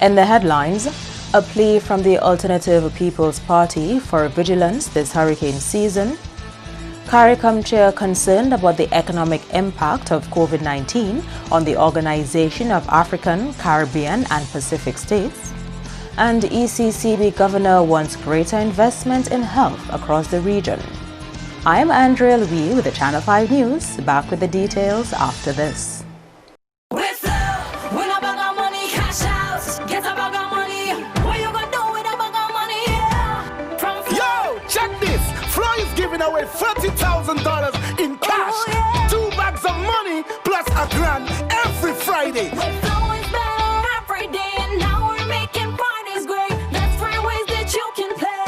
In the headlines, a plea from the Alternative People's Party for vigilance this hurricane season. CARICOM chair concerned about the economic impact of COVID-19 on the Organization of African, Caribbean and Pacific States. And ECCB governor wants greater investment in health across the region. I am Andrea Louis with the Channel 5 News. Back with the details after this. Giving away $30,000 in cash, 2 bags of money plus a grand every Friday. We're flowing better every day, and now we're making parties great. That's 3 ways that you can play.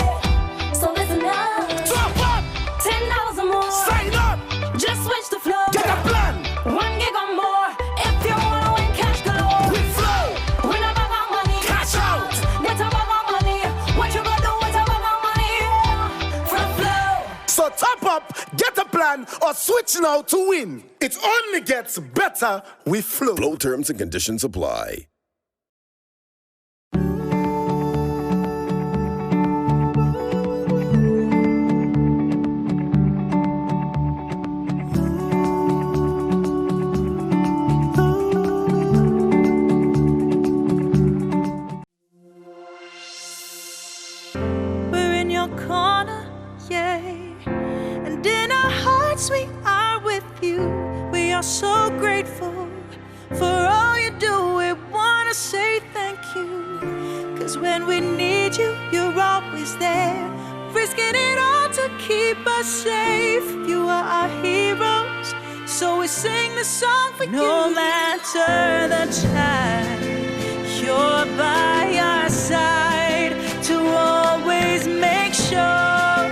So listen up. Top up. $10 more. Sign up. Just switch the flow. Get a plan. 1 gig or more. If you wanna win cash galore. We flow. Win a bag of money. Cash out. Get a bag of money. What you gonna do with a bag of money? From Flow. So top up, get a plan, or switch now to win. It only gets better with Flow. Flow terms and conditions apply. We're in your corner, yeah. And in our hearts we are with you. We are so grateful for all you do. We wanna say thank you. Cause when we need you, you're always there. Risking it all to keep us safe. You are our heroes, so we sing the song for you. No matter the time, you're by our side to always make sure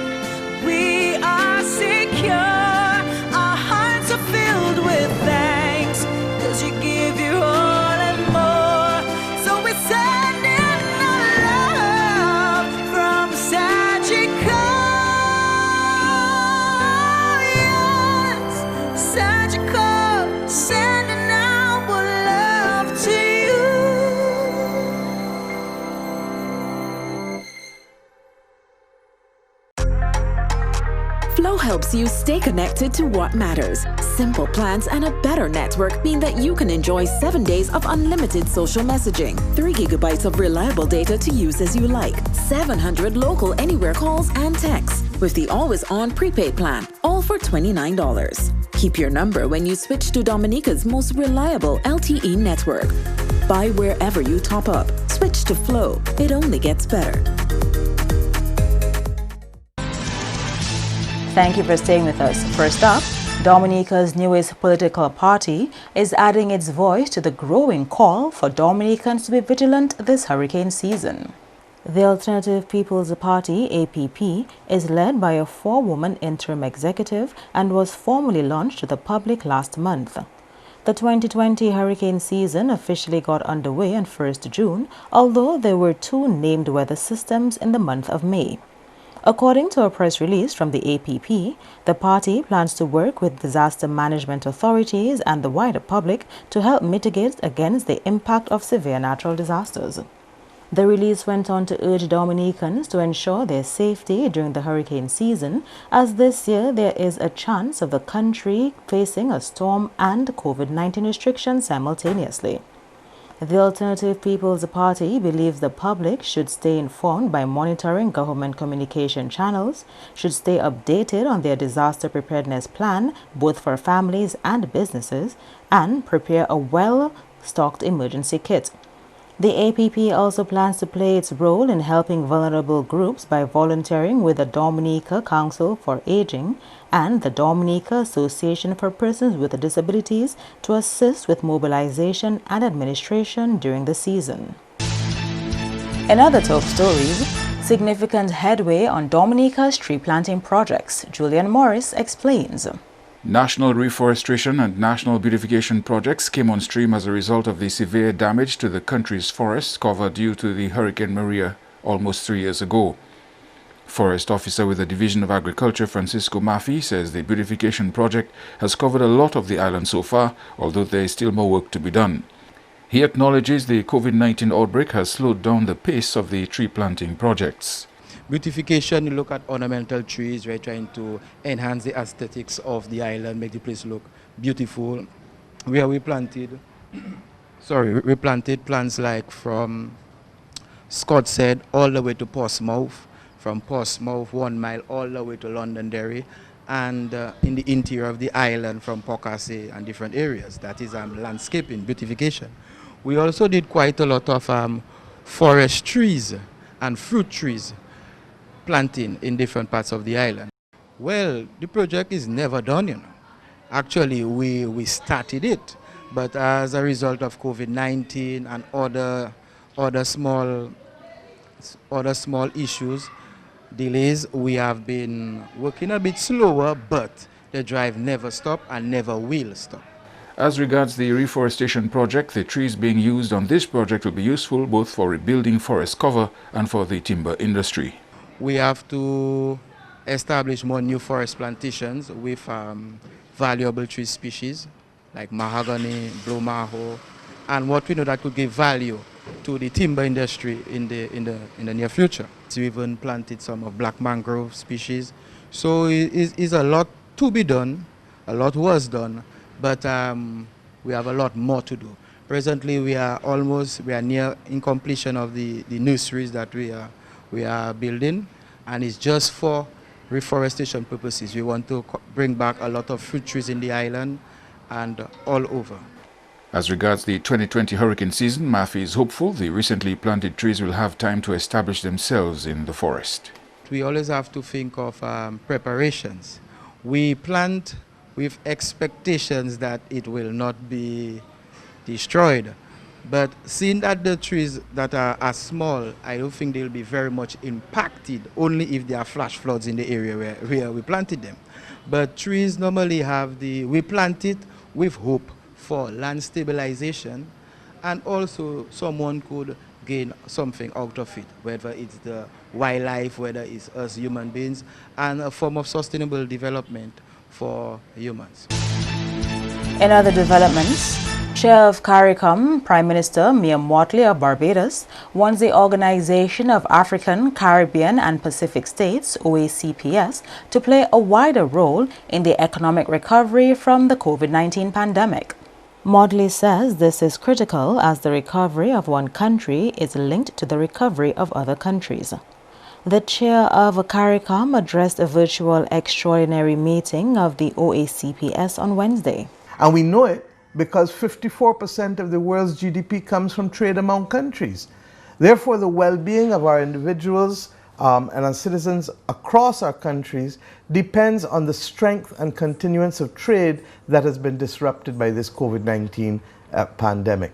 we are secure. Our hearts are filled with thanks, cause you give your all and more. So we send in our love from Sagicor. Yes, Sagicor, sending our love to you. Flow helps you stay connected to what matters. Simple plans and a better network mean that you can enjoy 7 days of unlimited social messaging, 3 gigabytes of reliable data to use as you like, 700 local anywhere calls and texts with the always-on prepaid plan, all for $29. Keep your number when you switch to Dominica's most reliable LTE network. Buy wherever you top up. Switch to Flow. It only gets better. Thank you for staying with us. First up, Dominica's newest political party is adding its voice to the growing call for Dominicans to be vigilant this hurricane season. The Alternative People's Party, APP, is led by a 4-woman interim executive and was formally launched to the public last month. The 2020 hurricane season officially got underway on 1st June, although there were 2 named weather systems in the month of May. According to a press release from the APP, the party plans to work with disaster management authorities and the wider public to help mitigate against the impact of severe natural disasters. The release went on to urge Dominicans to ensure their safety during the hurricane season, as this year there is a chance of the country facing a storm and COVID-19 restrictions simultaneously. The Alternative People's Party believes the public should stay informed by monitoring government communication channels, should stay updated on their disaster preparedness plan, both for families and businesses, and prepare a well-stocked emergency kit. The APP also plans to play its role in helping vulnerable groups by volunteering with the Dominica Council for Aging and the Dominica Association for Persons with Disabilities to assist with mobilization and administration during the season. In other top stories, significant headway on Dominica's tree planting projects. Julian Morris explains. National reforestation and national beautification projects came on stream as a result of the severe damage to the country's forests cover due to the Hurricane Maria almost 3 years ago. Forest officer with the Division of Agriculture, Francisco Maffei, says the beautification project has covered a lot of the island so far, although there is still more work to be done. He acknowledges the COVID-19 outbreak has slowed down the pace of the tree planting projects. Beautification, you look at ornamental trees, we're trying to enhance the aesthetics of the island, make the place look beautiful. Where we planted, we planted plants like from Scott's Head all the way to Portsmouth, from Portsmouth 1 mile all the way to Londonderry, and in the interior of the island from Pokase and different areas. That is landscaping, beautification. We also did quite a lot of forest trees and fruit trees planting in different parts of the island. Well, the project is never done, you know. Actually, we started it, but as a result of COVID-19 and other small issues, delays, we have been working a bit slower, but the drive never stopped and never will stop. As regards the reforestation project, the trees being used on this project will be useful both for rebuilding forest cover and for the timber industry. We have to establish more new forest plantations with valuable tree species like mahogany, blue maho, and what we know that could give value to the timber industry in the near future. We even planted some of black mangrove species. So it is a lot to be done, a lot was done, but we have a lot more to do. Presently we are near in completion of the nurseries that we are building, and it's just for reforestation purposes. We want to bring back a lot of fruit trees in the island and all over. As regards the 2020 hurricane season, Mafi is hopeful the recently planted trees will have time to establish themselves in the forest. We always have to think of preparations. We plant with expectations that it will not be destroyed. But seeing that the trees that are small, I don't think they'll be very much impacted, only if there are flash floods in the area where we planted them. But trees normally we plant it with hope for land stabilization, and also someone could gain something out of it, whether it's the wildlife, whether it's us human beings, and a form of sustainable development for humans. In other developments, Chair of CARICOM, Prime Minister Mia Mottley of Barbados, wants the Organization of African, Caribbean and Pacific States, OACPS, to play a wider role in the economic recovery from the COVID-19 pandemic. Mottley says this is critical as the recovery of one country is linked to the recovery of other countries. The chair of CARICOM addressed a virtual extraordinary meeting of the OACPS on Wednesday. And we know it because 54% of the world's GDP comes from trade among countries. Therefore, the well-being of our individuals and our citizens across our countries depends on the strength and continuance of trade that has been disrupted by this COVID-19 pandemic.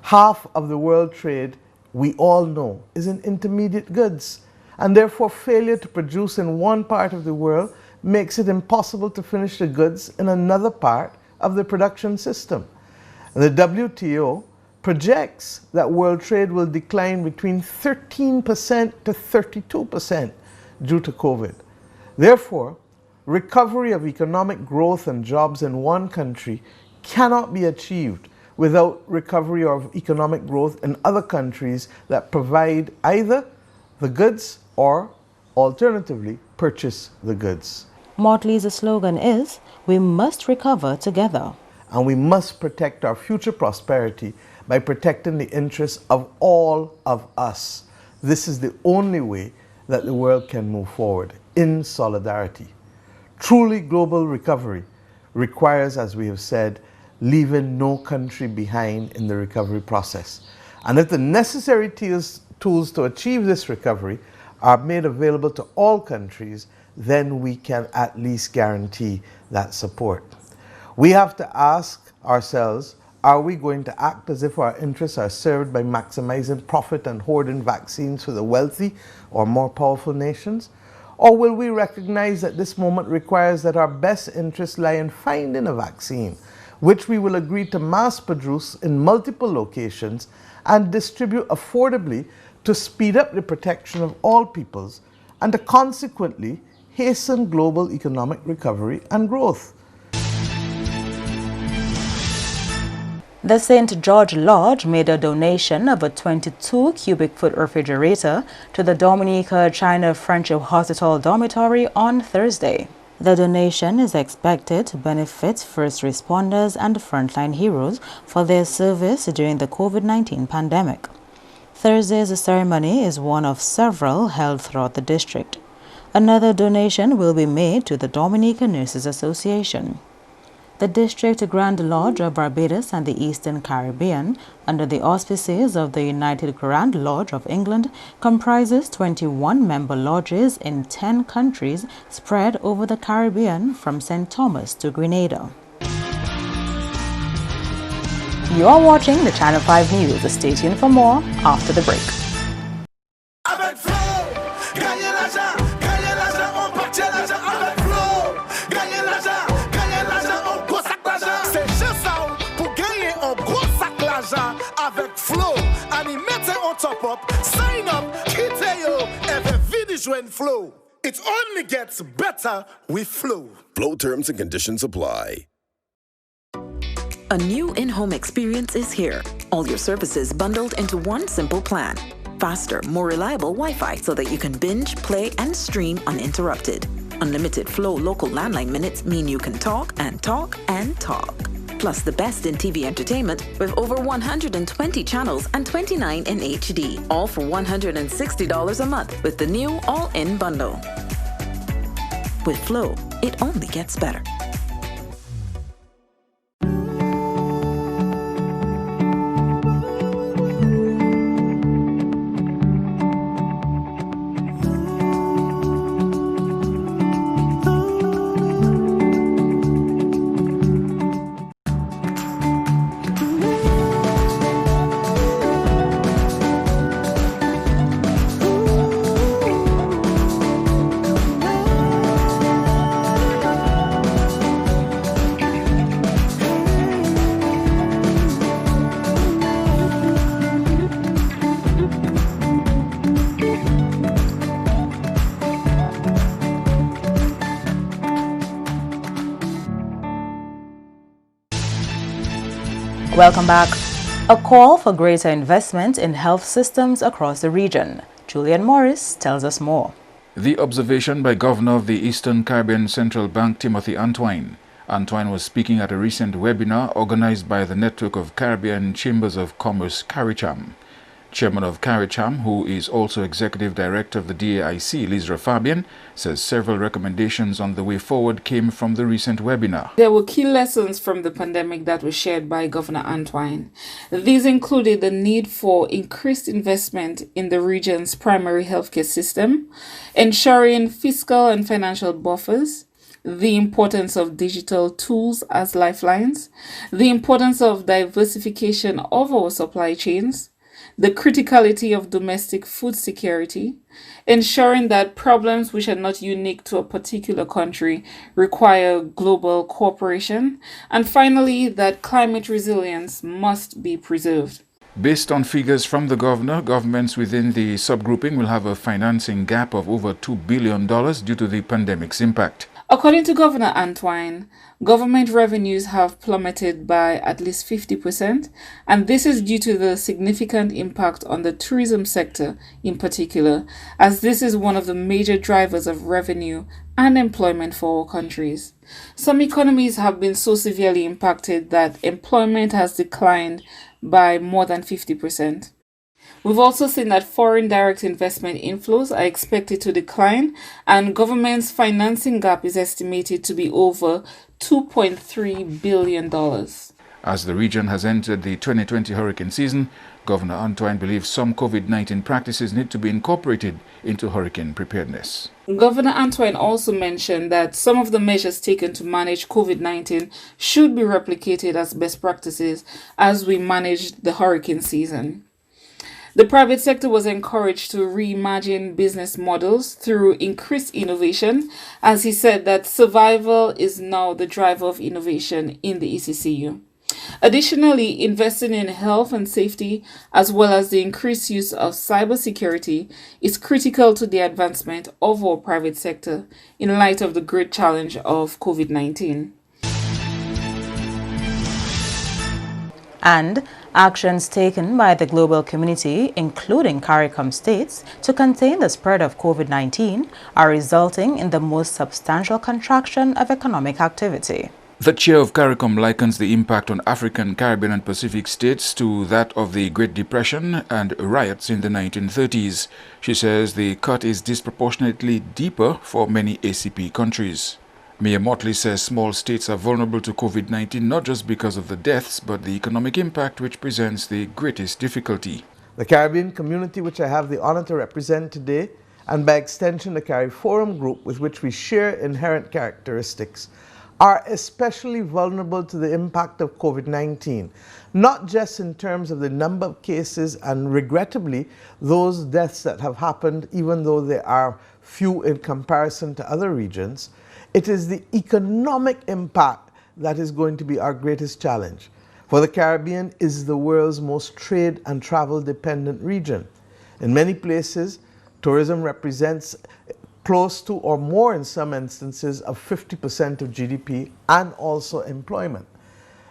Half of the world trade, we all know, is in intermediate goods, and therefore failure to produce in one part of the world makes it impossible to finish the goods in another part of the production system. The WTO projects that world trade will decline between 13% to 32% due to COVID. Therefore, recovery of economic growth and jobs in one country cannot be achieved without recovery of economic growth in other countries that provide either the goods or, alternatively, purchase the goods. Mottley's slogan is, "We must recover together." And we must protect our future prosperity by protecting the interests of all of us. This is the only way that the world can move forward, in solidarity. Truly global recovery requires, as we have said, leaving no country behind in the recovery process. And if the necessary tools to achieve this recovery are made available to all countries, then we can at least guarantee that support. We have to ask ourselves, are we going to act as if our interests are served by maximizing profit and hoarding vaccines for the wealthy or more powerful nations? Or will we recognize that this moment requires that our best interests lie in finding a vaccine, which we will agree to mass produce in multiple locations and distribute affordably to speed up the protection of all peoples and to consequently hasten global economic recovery and growth? The St. George Lodge made a donation of a 22 cubic foot refrigerator to the Dominica China Friendship Hospital dormitory on Thursday. The donation is expected to benefit first responders and frontline heroes for their service during the COVID-19 pandemic. Thursday's ceremony is one of several held throughout the district. Another donation will be made to the Dominica Nurses Association. The District Grand Lodge of Barbados and the Eastern Caribbean, under the auspices of the United Grand Lodge of England, comprises 21 member lodges in 10 countries spread over the Caribbean from St. Thomas to Grenada. You are watching the Channel 5 News. Stay tuned for more after the break. Avec Flow, animé on top up, sign up, quittez yo, every video join Flow. It only gets better with Flow. Flow terms and conditions apply. A new in-home experience is here. All your services bundled into one simple plan. Faster, more reliable Wi-Fi so that you can binge, play, and stream uninterrupted. Unlimited Flow local landline minutes mean you can talk and talk and talk. Plus the best in TV entertainment with over 120 channels and 29 in HD, all for $160 a month with the new all-in bundle. With Flow, it only gets better. Welcome back. A call for greater investment in health systems across the region. Julian Morris tells us more. The observation by Governor of the Eastern Caribbean Central Bank, Timothy Antoine. Antoine was speaking at a recent webinar organized by the Network of Caribbean Chambers of Commerce, CARICHAM. Chairman of CARICHAM, who is also Executive Director of the DAIC, Lizra Fabian, says several recommendations on the way forward came from the recent webinar. There were key lessons from the pandemic that were shared by Governor Antoine. These included the need for increased investment in the region's primary healthcare system, ensuring fiscal and financial buffers, the importance of digital tools as lifelines, the importance of diversification of our supply chains, the criticality of domestic food security, ensuring that problems which are not unique to a particular country require global cooperation, and finally, that climate resilience must be preserved. Based on figures from the governor, governments within the subgrouping will have a financing gap of over $2 billion due to the pandemic's impact. According to Governor Antoine, government revenues have plummeted by at least 50%, and this is due to the significant impact on the tourism sector in particular, as this is one of the major drivers of revenue and employment for our countries. Some economies have been so severely impacted that employment has declined by more than 50%. We've also seen that foreign direct investment inflows are expected to decline, and government's financing gap is estimated to be over $2.3 billion. As the region has entered the 2020 hurricane season, Governor Antoine believes some COVID-19 practices need to be incorporated into hurricane preparedness. Governor Antoine also mentioned that some of the measures taken to manage COVID-19 should be replicated as best practices as we manage the hurricane season. The private sector was encouraged to reimagine business models through increased innovation, as he said that survival is now the driver of innovation in the ECCU. Additionally, investing in health and safety, as well as the increased use of cybersecurity, is critical to the advancement of our private sector in light of the great challenge of COVID-19. And actions taken by the global community, including CARICOM states, to contain the spread of COVID-19 are resulting in the most substantial contraction of economic activity. The chair of CARICOM likens the impact on African, Caribbean and Pacific states to that of the Great Depression and riots in the 1930s. She says the cut is disproportionately deeper for many ACP countries. Mayor Motley says small states are vulnerable to COVID-19 not just because of the deaths, but the economic impact which presents the greatest difficulty. The Caribbean community, which I have the honor to represent today, and by extension the CARIFORUM group, with which we share inherent characteristics, are especially vulnerable to the impact of COVID-19, not just in terms of the number of cases and, regrettably, those deaths that have happened, even though they are few in comparison to other regions. It is the economic impact that is going to be our greatest challenge. For the Caribbean is the world's most trade and travel dependent region. In many places, tourism represents close to, or more in some instances, of 50% of GDP and also employment.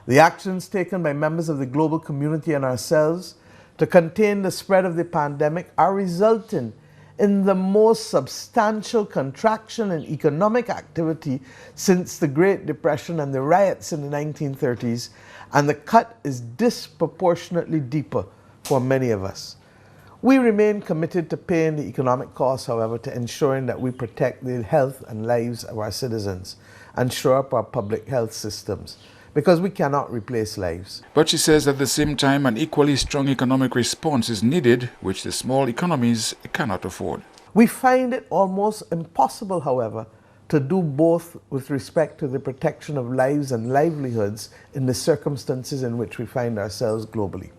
The actions taken by members of the global community and ourselves to contain the spread of the pandemic are resulting in the most substantial contraction in economic activity since the Great Depression and the riots in the 1930s, and the cut is disproportionately deeper for many of us. We remain committed to paying the economic costs, however, to ensuring that we protect the health and lives of our citizens and shore up our public health systems, because we cannot replace lives. But she says at the same time an equally strong economic response is needed, which the small economies cannot afford. We find it almost impossible, however, to do both with respect to the protection of lives and livelihoods in the circumstances in which we find ourselves globally.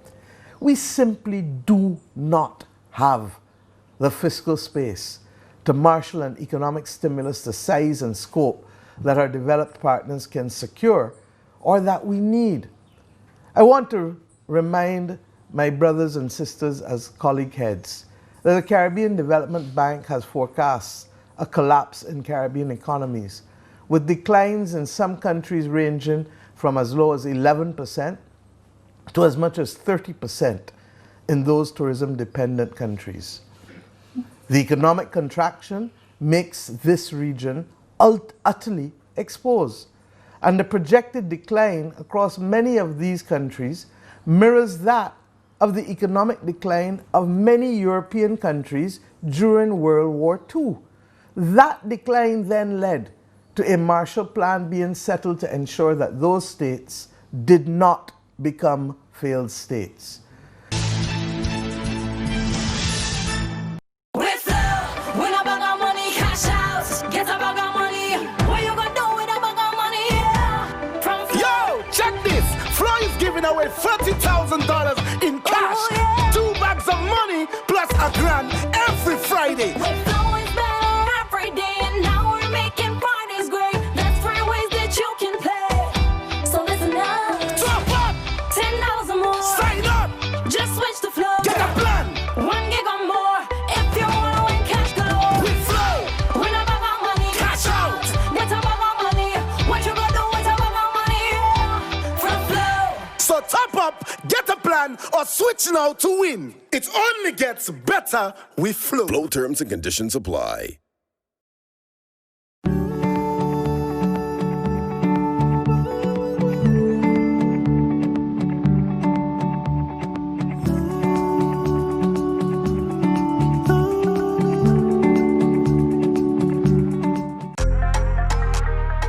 We simply do not have the fiscal space to marshal an economic stimulus the size and scope that our developed partners can secure or that we need. I want to remind my brothers and sisters as colleague heads that the Caribbean Development Bank has forecast a collapse in Caribbean economies, with declines in some countries ranging from as low as 11% to as much as 30% in those tourism-dependent countries. The economic contraction makes this region utterly exposed, and the projected decline across many of these countries mirrors that of the economic decline of many European countries during World War II. That decline then led to a Marshall Plan being settled to ensure that those states did not become failed states. Giving away $40,000 in cash, 2 bags of money plus $1,000 every Friday. With Flow is better every day, and now we're making parties great. That's 3 ways that you can play. So listen up. Top up. $10 or more. Sign up. Just switch to Flow. Get a plan. 1 gig or more. If you want to win cash galore. With Flow. Win a bag of money. Cash out. Get a bag of money. What you gonna do with a bag of money? From Flow. So top up, get a plan, or switch now to win. It only gets better with Flow. Flow terms and conditions apply.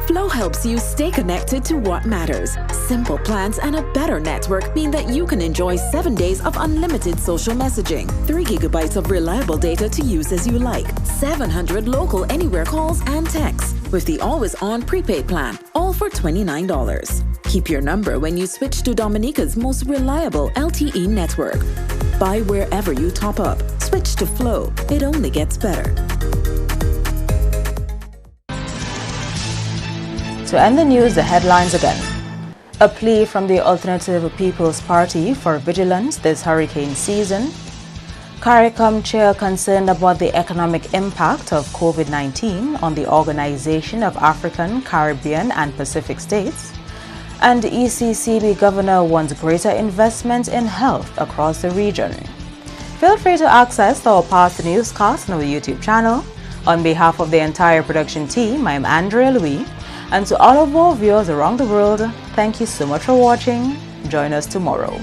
Flow helps you stay connected to what matters. Simple plans and a better network mean that you can enjoy 7 days of unlimited social messaging, 3 gigabytes of reliable data to use as you like, 700 local anywhere calls and texts, with the always-on prepaid plan, all for $29. Keep your number when you switch to Dominica's most reliable LTE network. Buy wherever you top up. Switch to Flow. It only gets better. To end the news, the headlines again. A plea from the Alternative People's Party for vigilance this hurricane season. CARICOM chair concerned about the economic impact of COVID-19 on the Organization of African, Caribbean and Pacific States. And ECCB Governor wants greater investment in health across the region. Feel free to access our past newscasts on our YouTube channel. On behalf of the entire production team, I'm Andrea Louis, and to all of our viewers around the world, thank you so much for watching. Join us tomorrow.